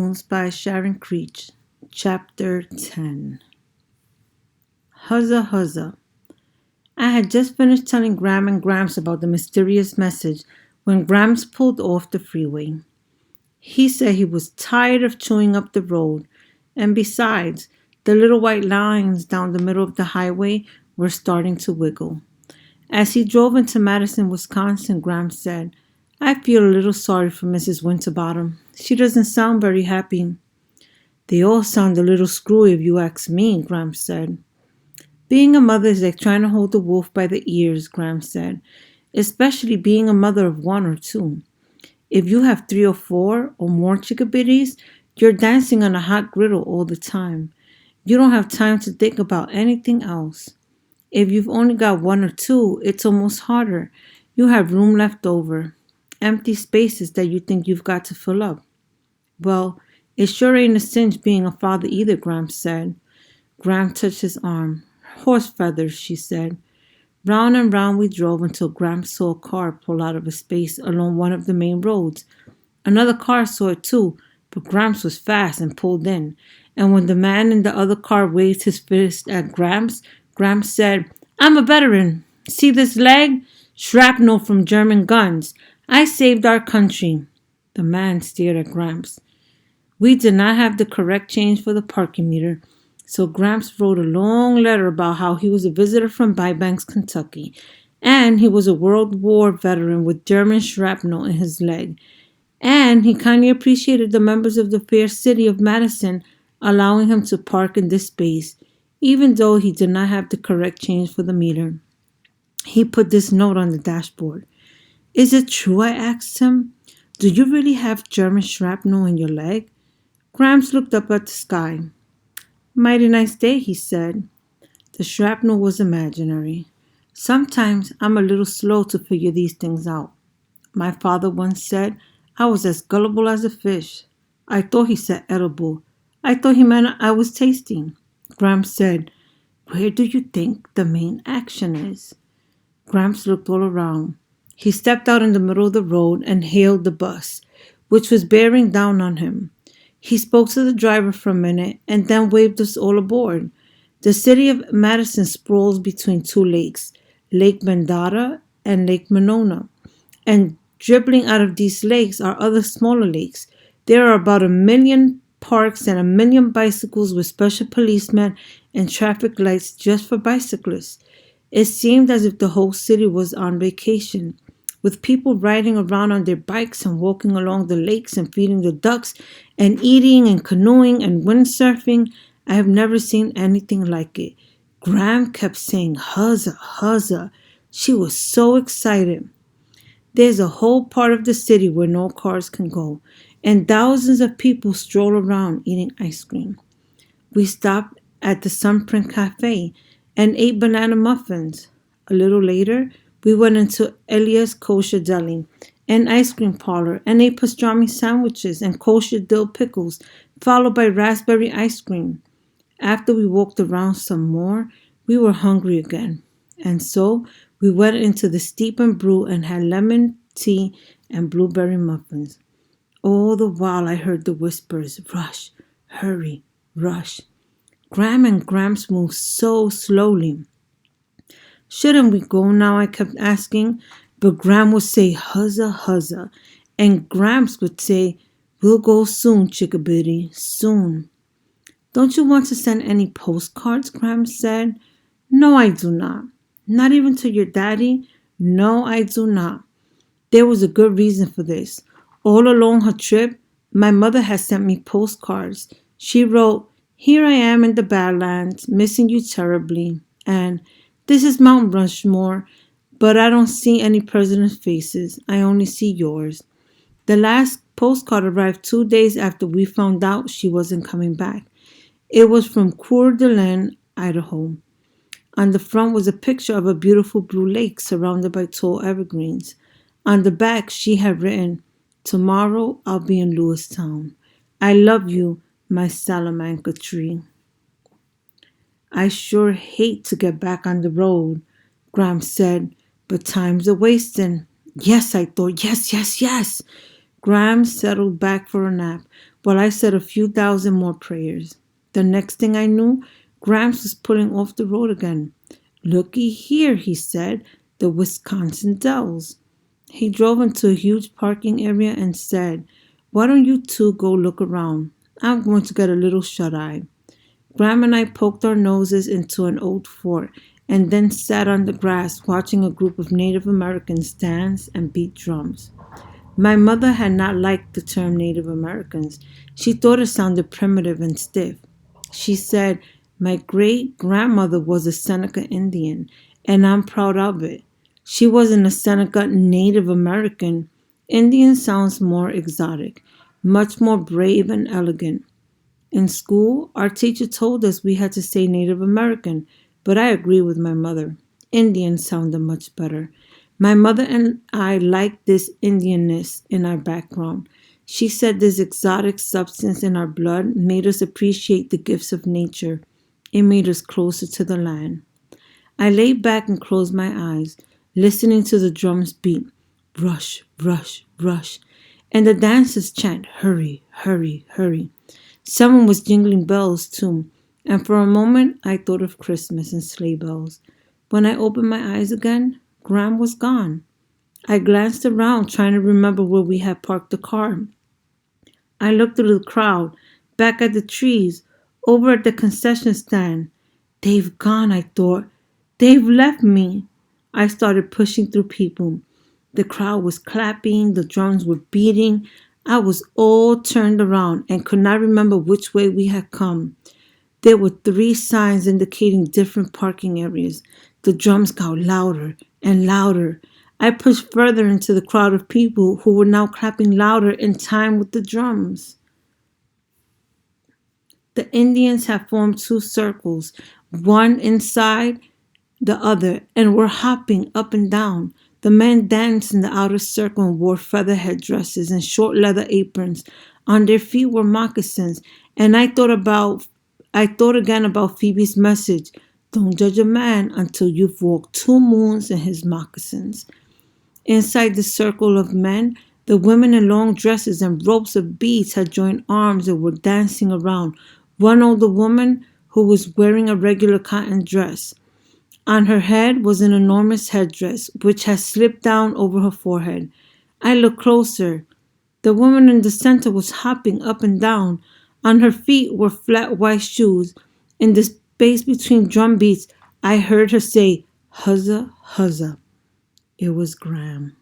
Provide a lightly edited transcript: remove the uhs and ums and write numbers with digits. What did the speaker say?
by Sharon Creech. Chapter 10. Huzza huzza. I had just finished telling Gram and Gramps about the mysterious message when Gramps pulled off the freeway. He said he was tired of chewing up the road, and besides, the little white lines down the middle of the highway were starting to wiggle. As he drove into Madison, Wisconsin, Gramps said, "I feel a little sorry for Mrs. Winterbottom. She doesn't sound very happy." "They all sound a little screwy if you ask me," Gramps said. "Being a mother is like trying to hold the wolf by the ears," Gramps said, "especially being a mother of one or two. If you have 3 or 4 or more chickabiddies, you're dancing on a hot griddle all the time. You don't have time to think about anything else. If you've only got 1 or 2, it's almost harder. You have room left over, empty spaces that you think you've got to fill up." "Well, it sure ain't a cinch being a father either," Gramps said. Gramps touched his arm. "Horse feathers," she said. Round and round we drove until Gramps saw a car pull out of a space along one of the main roads. Another car saw it too, but Gramps was fast and pulled in. And when the man in the other car waved his fist at Gramps, Gramps said, "I'm a veteran. See this leg? Shrapnel from German guns. I saved our country." The man stared at Gramps. We did not have the correct change for the parking meter, so Gramps wrote a long letter about how he was a visitor from Bybanks, Kentucky, and he was a World War veteran with German shrapnel in his leg, and he kindly appreciated the members of the fair city of Madison allowing him to park in this space, even though he did not have the correct change for the meter. He put this note on the dashboard. "Is it true?" I asked him. "Do you really have German shrapnel in your leg?" Gramps looked up at the sky. "Mighty nice day," he said. The shrapnel was imaginary. Sometimes I'm a little slow to figure these things out. My father once said I was as gullible as a fish. I thought he said edible. I thought he meant I was tasting. Gramps said, "Where do you think the main action is?" Gramps looked all around. He stepped out in the middle of the road and hailed the bus, which was bearing down on him. He spoke to the driver for a minute and then waved us all aboard. The city of Madison sprawls between 2 lakes, Lake Mendota and Lake Monona. And dribbling out of these lakes are other smaller lakes. There are about 1 million parks and 1 million bicycles with special policemen and traffic lights just for bicyclists. It seemed as if the whole city was on vacation, with people riding around on their bikes and walking along the lakes and feeding the ducks and eating and canoeing and windsurfing. I have never seen anything like it. Gram kept saying, "Huzza, huzza." She was so excited. There's a whole part of the city where no cars can go, and thousands of people stroll around eating ice cream. We stopped at the Sunprint Cafe and ate banana muffins. A little later, we went into Elia's Kosher Deli, an ice cream parlor, and ate pastrami sandwiches and kosher dill pickles, followed by raspberry ice cream. After we walked around some more, we were hungry again, and so we went into the Steep and Brew and had lemon tea and blueberry muffins. All the while I heard the whispers, "Rush, hurry, rush." Gram and Gramps moved so slowly. "Shouldn't we go now?" I kept asking, but Gram would say, "Huzza, huzza," and Gramps would say, "We'll go soon, chickabiddy, soon." "Don't you want to send any postcards?" Gramps said. "No, I do not." "Not even to your daddy?" "No, I do not." There was a good reason for this. All along her trip, my mother had sent me postcards. She wrote, "Here I am in the Badlands, missing you terribly," and "This is Mount Rushmore, but I don't see any president's faces. I only see yours." The last postcard arrived 2 days after we found out she wasn't coming back. It was from Coeur d'Alene, Idaho. On the front was a picture of a beautiful blue lake surrounded by tall evergreens. On the back, she had written, "Tomorrow I'll be in Lewistown. I love you, my Salamanca tree." "I sure hate to get back on the road," Gramps said, "but time's a wasting." "Yes," I thought. Yes, yes, yes. Gramps settled back for a nap. while I said a few thousand more prayers. The next thing I knew, Gramps was pulling off the road again. "Looky here," he said, "the Wisconsin Dells." He drove into a huge parking area and said, "Why don't you two go look around? I'm going to get a little shut-eye." Graham and I poked our noses into an old fort and then sat on the grass watching a group of Native Americans dance and beat drums. My mother had not liked the term Native Americans. She thought it sounded primitive and stiff. She said, "My great grandmother was a Seneca Indian, and I'm proud of it. She wasn't a Seneca Native American. Indian sounds more exotic, much more brave and elegant." In school, our teacher told us we had to say Native American, but I agree with my mother. Indian sounded much better. My mother and I liked this Indianness in our background. She said this exotic substance in our blood made us appreciate the gifts of nature. It made us closer to the land. I lay back and closed my eyes, listening to the drums beat, rush, rush, rush, and the dancers chant, "Hurry, hurry, hurry." Someone was jingling bells too, and for a moment I thought of Christmas and sleigh bells. When I opened my eyes again, Graham was gone. I glanced around trying to remember where we had parked the car. I looked through the crowd, back at the trees, over at the concession stand. "They've gone," I thought. "They've left me." I started pushing through people. The crowd was clapping, the drums were beating. I was all turned around and could not remember which way we had come. There were 3 signs indicating different parking areas. The drums got louder and louder. I pushed further into the crowd of people who were now clapping louder in time with the drums. The Indians had formed 2 circles, one inside the other, and were hopping up and down. The men danced in the outer circle and wore feather headdresses and short leather aprons. On their feet were moccasins, and I thought again about Phoebe's message: "Don't judge a man until you've walked 2 moons in his moccasins." Inside the circle of men, the women in long dresses and ropes of beads had joined arms and were dancing around. One older woman who was wearing a regular cotton dress. On her head was an enormous headdress, which had slipped down over her forehead. I looked closer. The woman in the center was hopping up and down. On her feet were flat white shoes. In the space between drum beats, I heard her say, "Huzza, huzza." It was Graham.